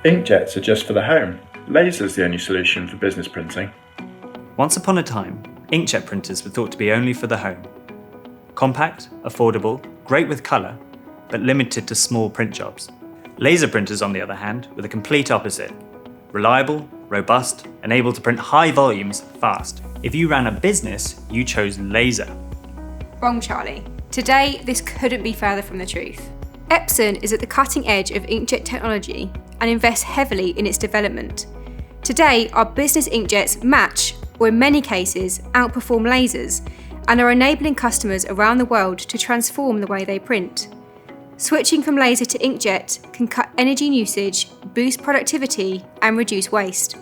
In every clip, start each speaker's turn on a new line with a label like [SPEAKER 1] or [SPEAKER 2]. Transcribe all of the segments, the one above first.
[SPEAKER 1] Inkjets are just for the home. Laser's the only solution for business printing.
[SPEAKER 2] Once upon a time, inkjet printers were thought to be only for the home. Compact, affordable, great with colour, but limited to small print jobs. Laser printers, on the other hand, were the complete opposite. Reliable, robust, and able to print high volumes fast. If you ran a business, you chose laser.
[SPEAKER 3] Wrong, Charlie. Today, this couldn't be further from the truth. Epson is at the cutting edge of inkjet technology and invests heavily in its development. Today, our business inkjets match, or in many cases, outperform lasers, and are enabling customers around the world to transform the way they print. Switching from laser to inkjet can cut energy usage, boost productivity, and reduce waste.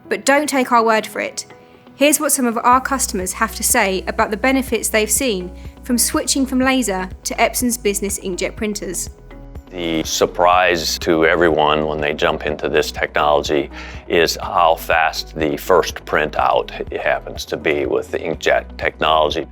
[SPEAKER 3] But don't take our word for it. Here's what some of our customers have to say about the benefits they've seen from switching from laser to Epson's business inkjet printers.
[SPEAKER 4] The surprise to everyone when they jump into this technology is how fast the first print out happens to be with the inkjet technology.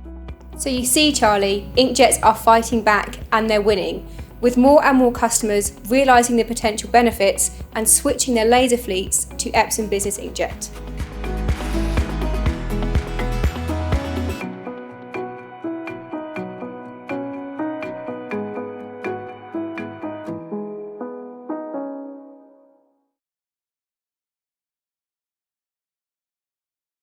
[SPEAKER 3] So you see, Charlie, inkjets are fighting back and they're winning, with more and more customers realising the potential benefits and switching their laser fleets to Epson Business Inkjet.